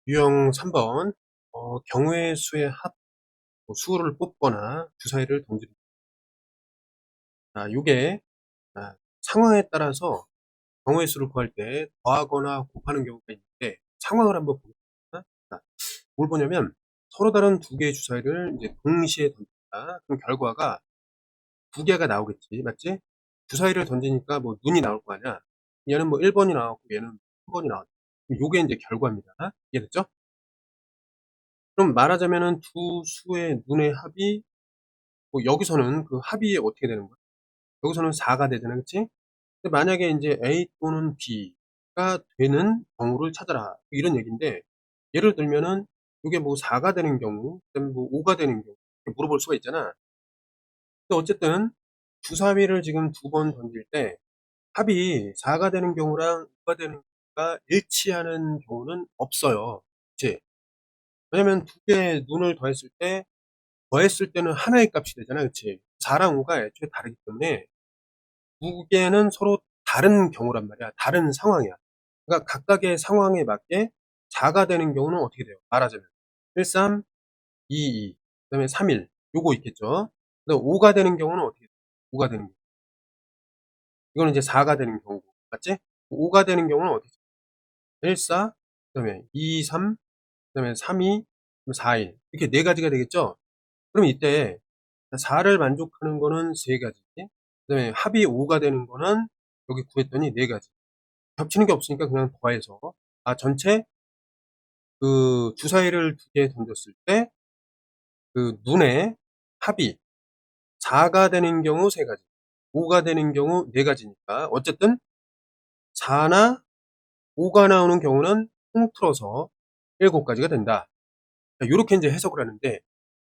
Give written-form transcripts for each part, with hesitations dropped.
유형 3번 경우의 수의 수를 뽑거나 주사위를 던지는 요게 상황에 따라서 경우의 수를 구할 때 더하거나 곱하는 경우가 있는데 상황을 한번 보겠습니다. 뭘 보냐면 서로 다른 두 개의 주사위를 이제 동시에 던진다. 그럼 결과가 두 개가 나오겠지. 맞지? 주사위를 던지니까 뭐 눈이 나올 거 아니야. 얘는 뭐 1번이 나왔고 얘는 3번이 나왔다. 요게 이제 결과입니다. 이해됐죠? 그럼 말하자면은 두 수의 눈의 합이 뭐 여기서는 그 합이 어떻게 되는 거야? 여기서는 4가 되잖아. 그치? 근데 만약에 이제 A 또는 B가 되는 경우를 찾아라. 이런 얘기인데, 예를 들면은 이게 뭐 4가 되는 경우, 그다음에 뭐 5가 되는 경우, 이렇게 물어볼 수가 있잖아. 근데 어쨌든 주사위를 지금 두 번 던질 때 합이 4가 되는 경우랑 5가 되는 경우가 일치하는 경우는 없어요. 그치? 왜냐면 두 개의 눈을 더했을 때는 하나의 값이 되잖아. 그치? 4랑 5가 애초에 다르기 때문에 두 개는 서로 다른 경우란 말이야. 다른 상황이야. 그러니까 각각의 상황에 맞게 4가 되는 경우는 어떻게 돼요? 말하자면 13, 22, 그다음에 31 요거 있겠죠. 근데 5가 되는 경우는 어떻게 돼요? 5가 되는 경우. 이거는 이제 4가 되는 경우고. 맞지? 5가 되는 경우는 어떻게 돼요? 14, 그다음에 23, 그다음에 32, 41 이렇게 네 가지가 되겠죠. 그럼 이때 4를 만족하는 거는 세 가지. 그다음에 합이 5가 되는 거는 여기 구했더니 네 가지. 겹치는 게 없으니까 그냥 더해서 전체 그 주사위를 두 개 던졌을 때 그 눈의 합이 4가 되는 경우 세 가지, 5가 되는 경우 네 가지니까 어쨌든 4나 5가 나오는 경우는 통틀어서 7가지가 된다. 요렇게 이제 해석을 하는데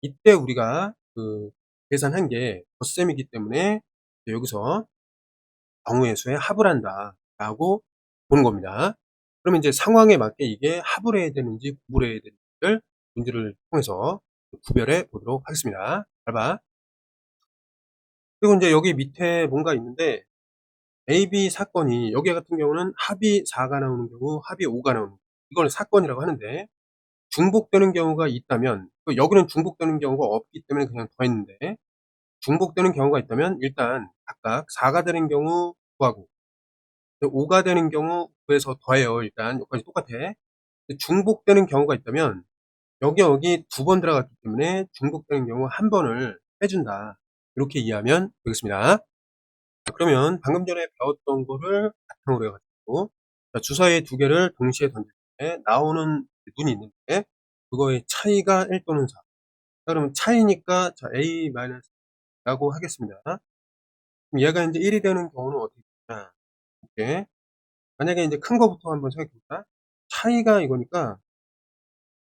이때 우리가 그 계산한 게 덧셈이기 때문에 여기서 경우의 수에 합을 한다라고 보는 겁니다. 그러면 이제 상황에 맞게 이게 합을 해야 되는지 구분을 해야 되는지를 문제를 통해서 구별해 보도록 하겠습니다. 잘 봐. 그리고 이제 여기 밑에 뭔가 있는데 A, B 사건이 여기 같은 경우는 합이 4가 나오는 경우, 합이 5가 나오는 경우 이걸 사건이라고 하는데 중복되는 경우가 있다면 여기는 중복되는 경우가 없기 때문에 그냥 더했는데 중복되는 경우가 있다면 일단 각각 4가 되는 경우 구하고 5가 되는 경우 구해서 더해요. 일단 여기까지 똑같아. 중복되는 경우가 있다면 여기 두 번 들어갔기 때문에 중복되는 경우 한 번을 빼준다. 이렇게 이해하면 되겠습니다. 그러면 방금 전에 배웠던 거를 바탕으로 해가지고 주사위 두 개를 동시에 던질 때 나오는 눈이 있는데 그거의 차이가 1 또는 4. 그러면 차이니까 A-라고 하겠습니다. 그럼 얘가 이제 1이 되는 경우는 어떻게 되냐? 이렇게 만약에 이제 큰 거부터 한번 생각해 볼까? 차이가 이거니까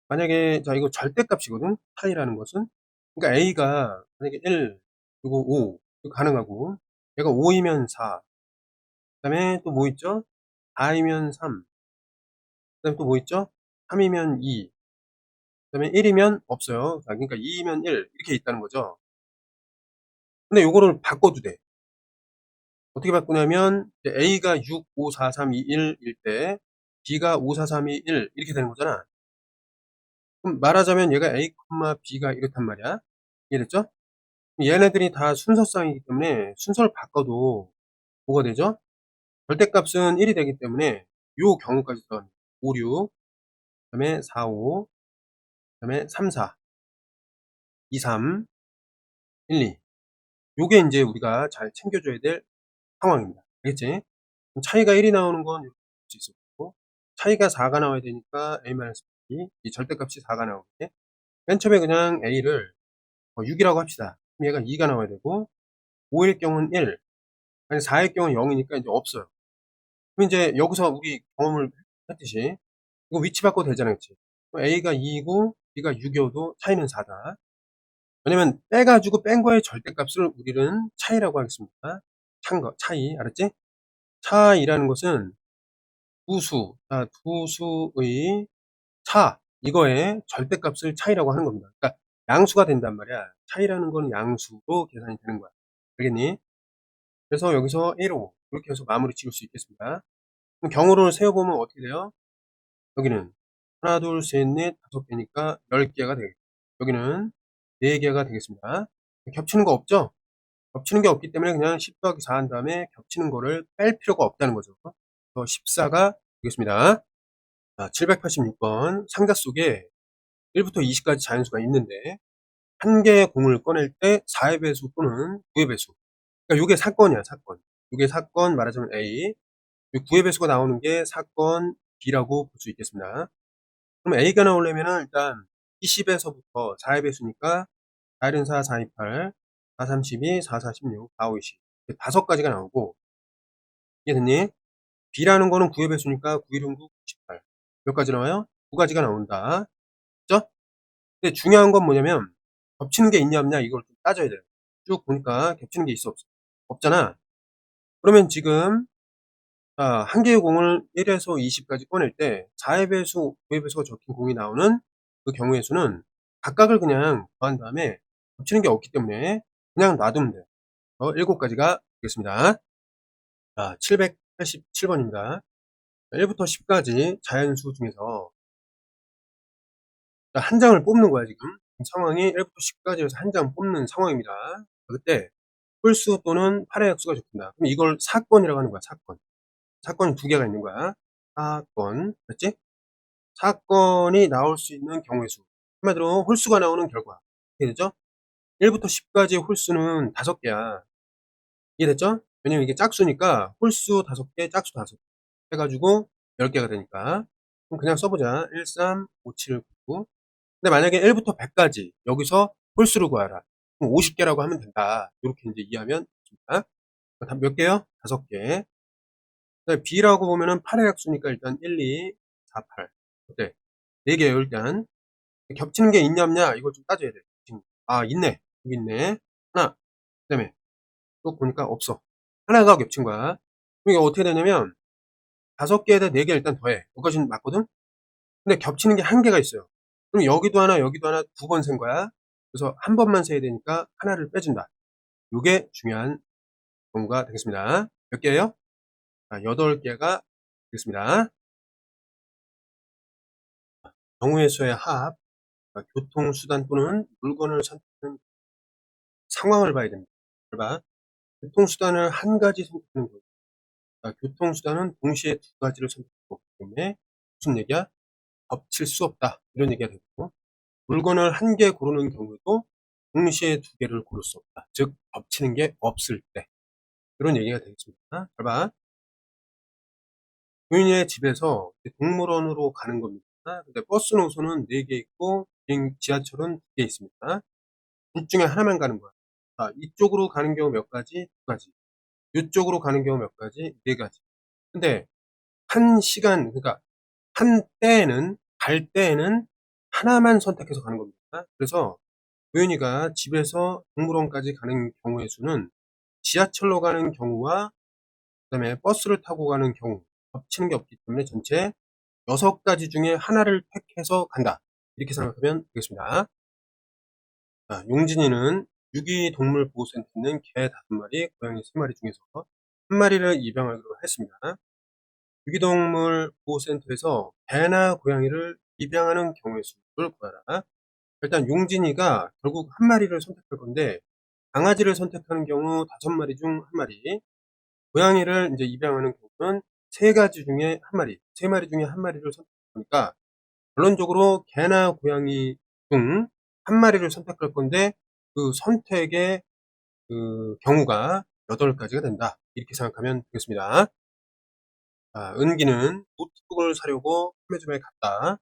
만약에 이거 절대값이거든. 차이라는 것은. 그러니까 A가 만약에 1 그리고 5 이거 가능하고 얘가 5이면 4 그다음에 또 뭐 있죠? 4이면 3 그다음에 또 뭐 있죠? 3이면 2 그다음에 1이면 없어요. 그러니까 2이면 1 이렇게 있다는 거죠. 근데 요거를 바꿔도 돼. 어떻게 바꾸냐면 이제 A가 6, 5, 4, 3, 2, 1 일 때 B가 5, 4, 3, 2, 1 이렇게 되는 거잖아. 그럼 말하자면 얘가 A, B가 이렇단 말이야. 이해됐죠? 얘네들이 다 순서쌍이기 때문에 순서를 바꿔도 뭐가 되죠? 절대값은 1이 되기 때문에 요 경우까지 들어갑니다. 5, 6, 그다음에 4, 5, 그다음에 3, 4, 2, 3, 1, 2. 요게 인제 우리가 잘 챙겨줘야 될 상황입니다. 알겠지? 그럼 차이가 1이 나오는 건 이렇게 볼 수 있을 거고 차이가 4가 나와야 되니까 A-B 이 절대값이 4가 나오겠지? 맨 처음에 그냥 A를 6이라고 합시다. 그럼 얘가 2가 나와야 되고 5일 경우는 1, 아니 4일 경우는 0이니까 인제 없어요. 그럼 인제 여기서 우리 경험을 했듯이 이거 위치 바꿔도 되잖아요. 그치? 그럼 A가 2이고 B가 6이어도 차이는 4다. 왜냐면 빼가지고 뺀 거의 절대값을 우리는 차이라고 하겠습니다. 차이. 알았지? 차이라는 것은 두 수의 차, 이거의 절대값을 차이라고 하는 겁니다. 그러니까 양수가 된단 말이야. 차이라는 거는 양수로 계산이 되는 거야. 알겠니? 그래서 여기서 1, 5 이렇게 해서 마무리 지을 수 있겠습니다. 그럼 경우를 세어보면 어떻게 돼요? 여기는 하나, 둘, 셋, 넷, 5개니까 10개가 되겠죠. 여기는 4개가 되겠습니다. 겹치는 거 없죠? 겹치는 게 없기 때문에 그냥 10 더하기 4 한 다음에 겹치는 거를 뺄 필요가 없다는 거죠. 그래서 14가 되겠습니다. 자, 786번. 상자 속에 1부터 20까지 자연수가 있는데 한 개의 공을 꺼낼 때 4의 배수 또는 9의 배수. 그러니까 요게 사건이야, 사건. 요게 사건 말하자면 A. 9의 배수가 나오는 게 사건 B라고 볼 수 있겠습니다. 그럼 A가 나오려면은 일단 20에서부터 4의 배수니까 4, 1, 4, 4, 2, 8, 4, 3, 12, 4, 4, 16, 4, 5, 20. 5가지가 나오고, 이해됐니? B라는 거는 9의 배수니까 9, 1, 9, 98. 몇 가지 나와요? 2가지가 나온다. 그죠? 근데 중요한 건 뭐냐면, 겹치는 게 있냐 없냐 이걸 좀 따져야 돼요. 쭉 보니까 겹치는 게 있어 없어? 없잖아. 그러면 지금 한 개의 공을 1에서 20까지 꺼낼 때 4의 배수, 9의 배수가 적힌 공이 나오는 그 경우의 수는 각각을 그냥 더한 다음에 겹치는 게 없기 때문에 그냥 놔두면 돼요. 7가지가 되겠습니다. 자, 787번입니다. 1부터 10까지 자연수 중에서 한 장을 뽑는 거야, 지금. 상황이 1부터 10까지에서 한 장 뽑는 상황입니다. 그때 홀수 또는 8의 약수가 적힌다. 그럼 이걸 사건이라고 하는 거야, 사건. 사건이 2개가 있는 거야. 사건. 맞지? 사건이 나올 수 있는 경우의 수. 한마디로 홀수가 나오는 결과. 이해됐죠? 1부터 10까지의 홀수는 5개야. 이해됐죠? 왜냐면 이게 짝수니까 홀수 5개, 짝수 5개 해가지고 10개가 되니까. 그럼 그냥 써보자. 1, 3, 5, 7, 9. 근데 만약에 1부터 100까지 여기서 홀수를 구하라. 그럼 50개라고 하면 된다. 이렇게 이제 이해하면 됩니다. 몇 개요? 5개. B라고 보면은 8의 약수니까 일단 1, 2, 4, 8. 어때? 4개예요, 일단. 겹치는 게 있냐, 없냐, 이걸 좀 따져야 돼. 아, 있네. 여기 있네. 하나. 그 다음에 또 보니까 없어. 하나가 겹친 거야. 그럼 이게 어떻게 되냐면, 5개에다 4개 일단 더해. 여기까지는 맞거든? 근데 겹치는 게 1개가 있어요. 그럼 여기도 하나, 여기도 하나 2번 센 거야. 그래서 한 번만 세야 되니까 하나를 빼준다. 요게 중요한 경우가 되겠습니다. 몇 개예요? 8개가 되겠습니다. 경우의 수의 합, 교통수단 또는 물건을 선택하는 상황을 봐야 됩니다. 봐. 교통수단을 한 가지 선택하는 거예요. 교통수단은 동시에 2가지를 선택하고 있기 때문에 무슨 얘기야? 겹칠 수 없다. 이런 얘기가 되고, 물건을 한 개 고르는 경우도 동시에 2개를 고를 수 없다. 즉 겹치는 게 없을 때 이런 얘기가 되겠습니다. 잘 봐. 부인의 집에서 동물원으로 가는 겁니다. 근데 버스 노선은 4개 있고 지하철은 2개 있습니다. 둘 중에 하나만 가는 거야. 자, 이쪽으로 가는 경우 몇 가지? 2가지. 이쪽으로 가는 경우 몇 가지? 4가지. 근데 한 시간, 그러니까 한 때에는, 갈 때에는 하나만 선택해서 가는 겁니다. 그래서 도윤이가 집에서 동물원까지 가는 경우의 수는 지하철로 가는 경우와 그 다음에 버스를 타고 가는 경우 겹치는 게 없기 때문에 전체 6가지 중에 하나를 택해서 간다. 이렇게 생각하면 되겠습니다. 자, 용진이는 유기동물보호센터에 있는 개 5마리, 고양이 3마리 중에서 한 마리를 입양하기로 했습니다. 유기동물 보호센터에서 개나 고양이를 입양하는 경우의 수를 구하라. 일단 용진이가 결국 한 마리를 선택할 건데 강아지를 선택하는 경우 5마리 중 한 마리, 고양이를 이제 입양하는 경우는 3가지 중에 한 마리, 3마리 중에 한 마리를 선택하니까 결론적으로 개나 고양이 중 한 마리를 선택할 건데 그 선택의 그 경우가 8가지가 된다. 이렇게 생각하면 되겠습니다. 자, 은기는 노트북을 사려고 판매점에 갔다.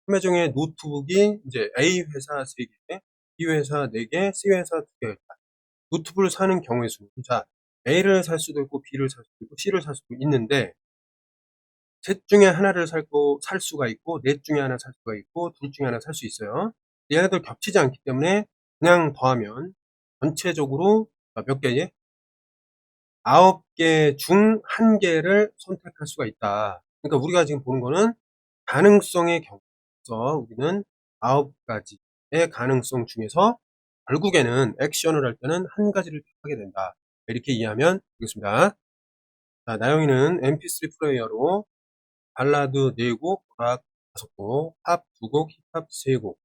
판매점에 노트북이 이제 A 회사 3개, B 회사 4개, C 회사 2개가 있다. 노트북을 사는 경우의 수. 자, A를 살 수도 있고, B를 살 수도 있고, C를 살 수도 있는데, 셋 중에 하나를 살 수가 있고, 넷 중에 하나 살 수가 있고, 둘 중에 하나 살 수 있어요. 얘네들 겹치지 않기 때문에 그냥 더하면 전체적으로 몇 개에? 9개 중 1개를 선택할 수가 있다. 그러니까 우리가 지금 보는 거는 가능성의 경우에서 우리는 9가지의 가능성 중에서 결국에는 액션을 할 때는 한 가지를 택하게 된다. 이렇게 이해하면 되겠습니다. 자, 나영이는 mp3 플레이어로 발라드 4곡, 락 5곡, 팝 2곡, 힙합 3곡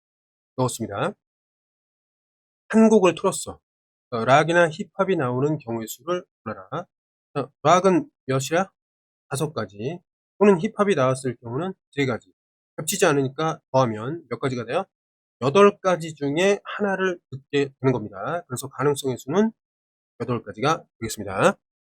넣었습니다. 한 곡을 틀었어. 락이나 힙합이 나오는 경우의 수를 골라라. 락은 몇이야? 5가지. 또는 힙합이 나왔을 경우는 3가지. 겹치지 않으니까 더하면 몇 가지가 돼요? 8가지 중에 하나를 듣게 되는 겁니다. 그래서 가능성의 수는 8가지가 되겠습니다.